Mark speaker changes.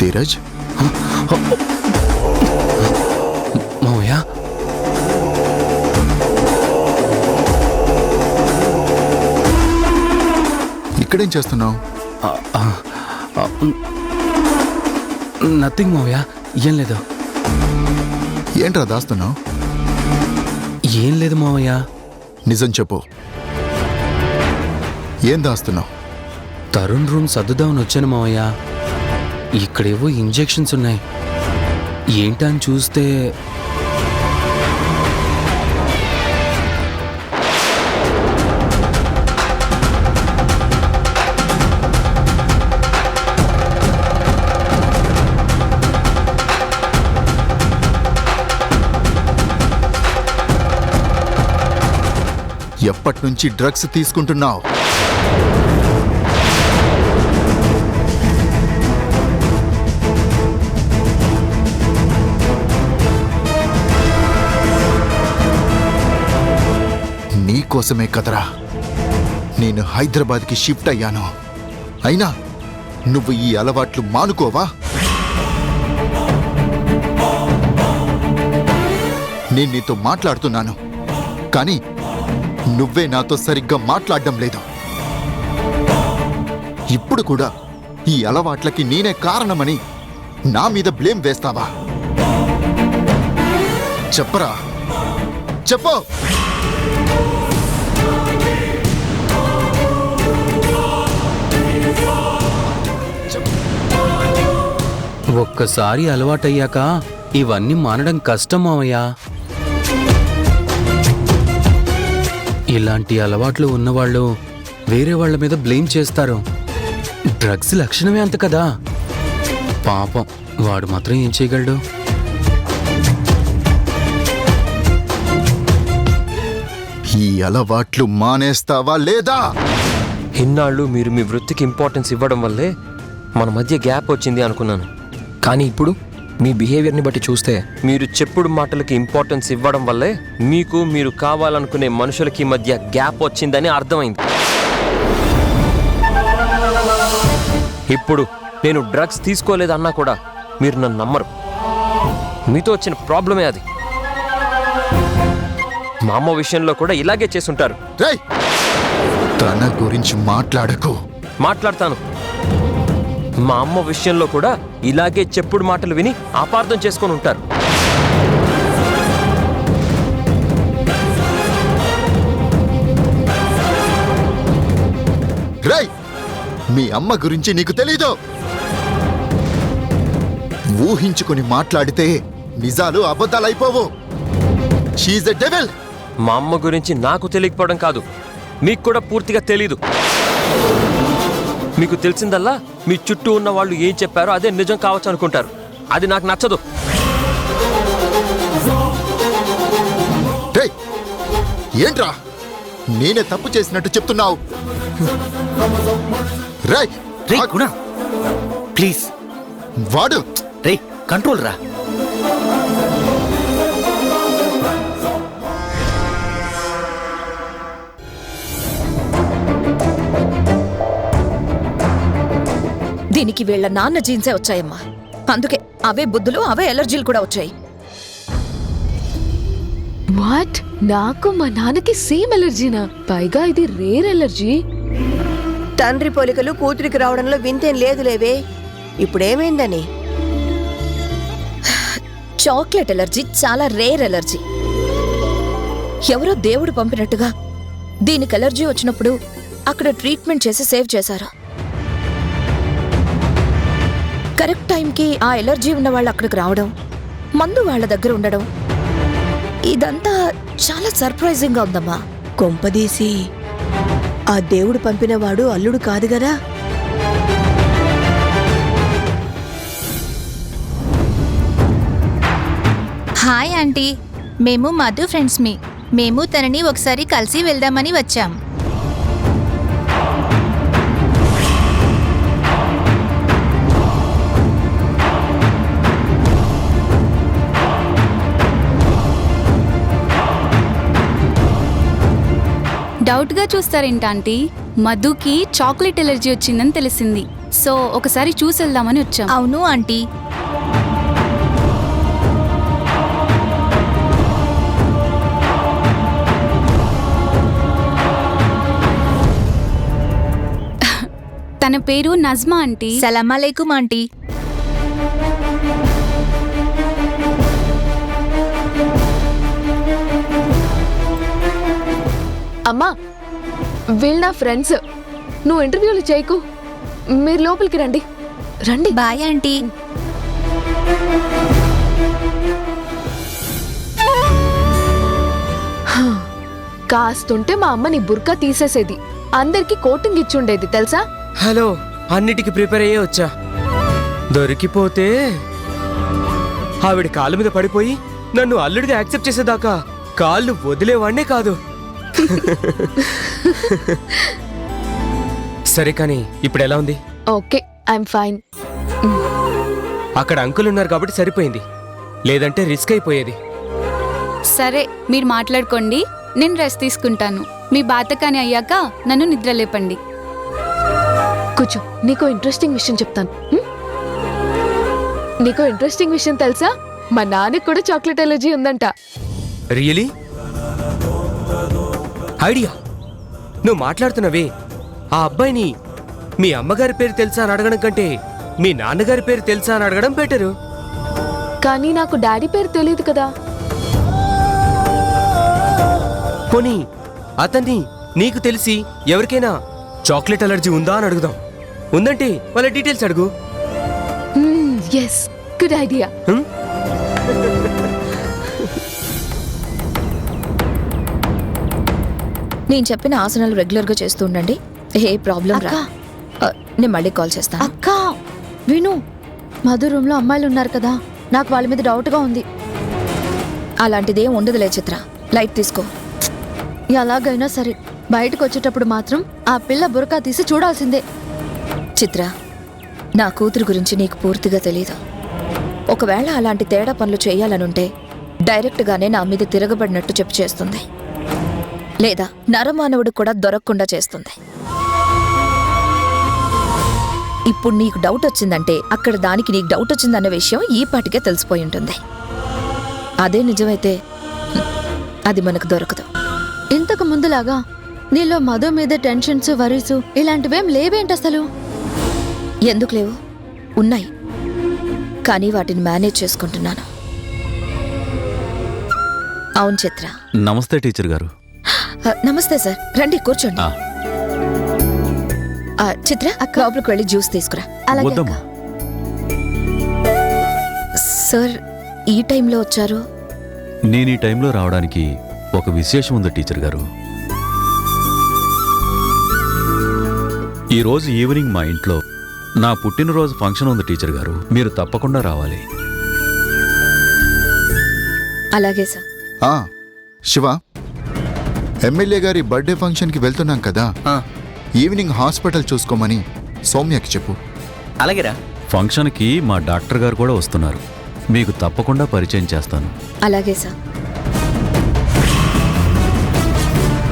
Speaker 1: ధీరజ్,
Speaker 2: మావయ్య,
Speaker 1: ఇక్కడేం చేస్తున్నావు?
Speaker 2: నథింగ్ మావయ్య, ఏం లేదు.
Speaker 1: ఏంట్రా దాస్తున్నావు?
Speaker 2: ఏం లేదు మావయ్య.
Speaker 1: నిజం చెప్పు, ఏం దాస్తున్నావు?
Speaker 2: తరుణ్ రూమ్ సర్దుదామని వచ్చాను మావయ్య. ఇక్కడేవో ఇంజెక్షన్స్ ఉన్నాయి. ఏంటా అని చూస్తే
Speaker 1: ఎప్పటినుంచి డ్రగ్స్ తీసుకుంటున్నావు? నీకోసమే కదరా నేను హైదరాబాద్కి షిఫ్ట్ అయ్యాను. అయినా నువ్వు ఈ అలవాట్లు మానుకోవా? నేను నీతో మాట్లాడుతున్నాను, కానీ నువ్వే నాతో సరిగ్గా మాట్లాడడం లేదు. ఇప్పుడు కూడా ఈ అలవాట్లకి నేనే కారణమని నా మీద బ్లేమ్ వేస్తావా? చెప్పరా, చెప్పు.
Speaker 2: ఒక్కసారి అలవాటయ్యాక ఇవన్నీ మానడం కష్టం మావయ్య. ఇలాంటి అలవాట్లు ఉన్నవాళ్ళు వేరే వాళ్ళ మీద బ్లేమ్ చేస్తారు. డ్రగ్స్ లక్షణమే అంత కదా. పాపం వాడు మాత్రం ఏం చేయగలడు?
Speaker 1: ఈ అలవాట్లు మానేస్తావా లేదా?
Speaker 3: ఇన్నాళ్ళు మీరు మీ వృత్తికి ఇంపార్టెన్స్ ఇవ్వడం వల్లే మన మధ్య గ్యాప్ వచ్చింది అనుకున్నాను. కానీ ఇప్పుడు మీ బిహేవియర్ని బట్టి చూస్తే మీరు చెప్పుడు మాటలకి ఇంపార్టెన్స్ ఇవ్వడం వల్లే మీకు మీరు కావాలనుకునే మనుషులకి మధ్య గ్యాప్ వచ్చిందని అర్థమైంది. ఇప్పుడు నేను డ్రగ్స్ తీసుకోలేదన్నా కూడా మీరు నన్ను నమ్మరు. మీతో వచ్చిన ప్రాబ్లమే అది. మా అమ్మ విషయంలో కూడా ఇలాగే చేసుంటారు.
Speaker 1: రేయ్, తన గురించి మాట్లాడకు.
Speaker 3: మాట్లాడతాను. మా అమ్మ విషయంలో కూడా ఇలాగే చెప్పుడు మాటలు విని అపార్థం చేసుకొని ఉంటారు.
Speaker 1: రేయ్, మీ అమ్మ గురించి నీకు తెలీదు. ఊహించుకొని మాట్లాడితే నిజాలు అబద్ధాలైపోవు. She a devil.
Speaker 3: మా అమ్మ గురించి నాకు తెలియకపోవడం కాదు, మీకు కూడా పూర్తిగా తెలీదు. మీకు తెలిసిందల్లా మీ చుట్టూ ఉన్న వాళ్ళు ఏం చెప్పారో అదే నిజం కావచ్చు అనుకుంటారు. అది నాకు నచ్చదు.
Speaker 1: రేయ్, ఏంట్రా నేనే తప్పు చేసినట్టు చెప్తున్నావు? రేయ్,
Speaker 4: గుణ ప్లీజ్.
Speaker 1: వాడు
Speaker 4: రే కంట్రోల్ రా.
Speaker 5: దీనికి వీళ్ళ నాన్న జీన్సే వచ్చాయమ్మా. అందుకే అవే బుద్ధులు, అవే ఎలర్జీలు కూడా వచ్చాయి.
Speaker 6: వాట్? నాకు మా నాన్నకి సేమ్ ఎలర్జీనా? పైగా ఇది రేర్ ఎలర్జీ.
Speaker 7: తండ్రి పోలికలు కూతురికి రావడంలో వింతేం లేదులేవే. ఇప్పుడేమైందని?
Speaker 5: చాక్లెట్ ఎలర్జీ చాలా రేర్ ఎలర్జీ. ఎవరో దేవుడు పంపినట్టుగా దీనికి ఎలర్జీ వచ్చినప్పుడు అక్కడ ట్రీట్మెంట్ చేసి సేవ్ చేశారు. కరెక్ట్ టైంకి ఆ ఎలర్జీ ఉన్న వాళ్ళు అక్కడికి రావడం, మందు వాళ్ళ దగ్గర ఉండడం, ఇదంతా చాలా సర్ప్రైజింగ్ గా ఉందమ్మా.
Speaker 7: కొంపదీసి ఆ దేవుడు పంపినవాడు అల్లుడు కాదు గదా?
Speaker 8: హాయ్ ఆంటీ, మేము మధు ఫ్రెండ్స్. మేము తనని ఒకసారి కలిసి వెళ్దామని వచ్చాం.
Speaker 9: డౌట్గా చూస్తారేంటి ఆంటీ? మధుకి చాక్లెట్ ఎలర్జీ వచ్చిందని తెలిసింది. సో ఒకసారి చూసి వెళ్దామని వచ్చాం.
Speaker 8: అవును ఆంటీ.
Speaker 9: తన పేరు నజ్మా ఆంటీ.
Speaker 8: సలాం అలైకుం ఆంటీ.
Speaker 6: అమ్మా వీళ్ళు నా ఫ్రెండ్స్. నువ్వు ఇంటర్వ్యూలు చేయకు, మీరు లోపలికి రండి. రండి.
Speaker 8: Bye aunty.
Speaker 6: కాస్తుంటే మా అమ్మ నీ బుర్కా తీసేసేది, అందరికి కోటింగ్ ఇచ్చుండేది తెలుసా.
Speaker 3: హలో, అన్నిటికీ ప్రిపేర్ అయ్యే వచ్చా. దొరికిపోతే ఆవిడ కాళ్ళ మీద పడిపోయి నన్ను అల్లుడిగా యాక్సెప్ట్ చేసేదాకా కాళ్ళు వదిలేవాడినే కాదు. సరే కానీ ఇప్పుడు ఎలా ఉంది?
Speaker 6: Okay, I'm fine.
Speaker 3: అక్కడ అంకుల్ ఉన్నారు కాబట్టి సరిపోయింది, లేదంటే రిస్క్ అయిపోయేది.
Speaker 9: సరే మీరు మాట్లాడుకోండి, నేను రెస్ట్ తీసుకుంటాను. మీ బాతకాని అయ్యాక నన్ను నిద్ర లేపండి.
Speaker 6: కూర్చో, నీకో ఇంట్రెస్టింగ్ విషయం చెప్తాను. నీకో ఇంట్రెస్టింగ్ విషయం తెలుసా? మా నాన్నకి కూడా చాక్లెట్ ఎలర్జీ ఉందంట.
Speaker 3: రియలీ? ఐడియా. నువ్వు మాట్లాడుతున్నవే ఆ అబ్బాయిని మీ అమ్మగారి పేరు తెలుసా అని అడగడం కంటే మీ నాన్నగారి పేరు తెలుసా అని అడగడం బెటరు.
Speaker 6: కానీ నాకు డాడీ పేరు తెలియదు కదా.
Speaker 3: పోనీ అతన్ని నీకు తెలిసి ఎవరికైనా చాక్లెట్ అలర్జీ ఉందా అని అడుగుదాం. ఉందంటే వాళ్ళ డీటెయిల్స్ అడుగు.
Speaker 6: Yes, good idea.
Speaker 5: నేను చెప్పిన ఆసనాలు రెగ్యులర్గా చేస్తూ ఉండండి, ఏ ప్రాబ్లం రా. నేను మళ్ళీ కాల్ చేస్తాను.
Speaker 10: అక్క విను, మధు రూమ్ లో అమ్మాయిలు ఉన్నారు కదా, నాకు వాళ్ళ మీద డౌట్గా ఉంది.
Speaker 5: అలాంటిదేం ఉండదులే చిత్ర, లైట్ తీసుకో.
Speaker 10: ఎలాగైనా సరే బయటకు వచ్చేటప్పుడు మాత్రం ఆ పిల్ల బురకా తీసి చూడాల్సిందే.
Speaker 5: చిత్ర, నా కూతురు గురించి నీకు పూర్తిగా తెలీదు. ఒకవేళ అలాంటి తేడా పనులు చేయాలనుంటే డైరెక్ట్గానే నా మీద తిరగబడినట్టు చెప్పు చేస్తుంది, లేదా నరమానవుడు కూడా దొరకకుండా చేస్తుంది. ఇప్పుడు నీకు డౌట్ వచ్చిందంటే అక్కడ దానికి నీకు డౌట్ వచ్చిందన్న విషయం ఈ పాటికే తెలిసిపోయి ఉంటుంది. అదే నిజమైతే అది మనకు దొరకదు.
Speaker 10: ఇంతకు ముందులాగా నీలో మధు మీద టెన్షన్స్, వరీస్ ఇలాంటివేం లేవేంటి అసలు?
Speaker 5: ఎందుకు లేవు? ఉన్నాయి, కానీ వాటిని మేనేజ్ చేసుకుంటున్నాను. అవును చిత్ర.
Speaker 11: నమస్తే టీచర్ గారు.
Speaker 5: నమస్తే సార్, రండి కూర్చోండి. చిత్ర, లోపలికి వెళ్ళి జ్యూస్ తీసుకురా.
Speaker 11: వద్దమ్మా.
Speaker 5: సార్ ఈ టైంలో వచ్చారు?
Speaker 11: నేను ఈ టైంలో రావడానికి ఒక విశేషం ఉంది టీచర్ గారు. ఈరోజు ఈవినింగ్ మా ఇంట్లో నా పుట్టినరోజు ఫంక్షన్ ఉంది టీచర్ గారు, మీరు తప్పకుండా రావాలి.
Speaker 5: అలాగే సార్.
Speaker 1: శివ, ఎమ్మెల్యే గారి బర్త్డే ఫంక్షన్కి వెళ్తున్నాం కదా, ఈవినింగ్ హాస్పిటల్ చూసుకోమని సౌమ్యకి చెప్పు.
Speaker 4: అలాగేరా.
Speaker 11: ఫంక్షన్కి మా డాక్టర్ గారు కూడా వస్తున్నారు, మీకు తప్పకుండా పరిచయం చేస్తాను.
Speaker 5: అలాగే సార్.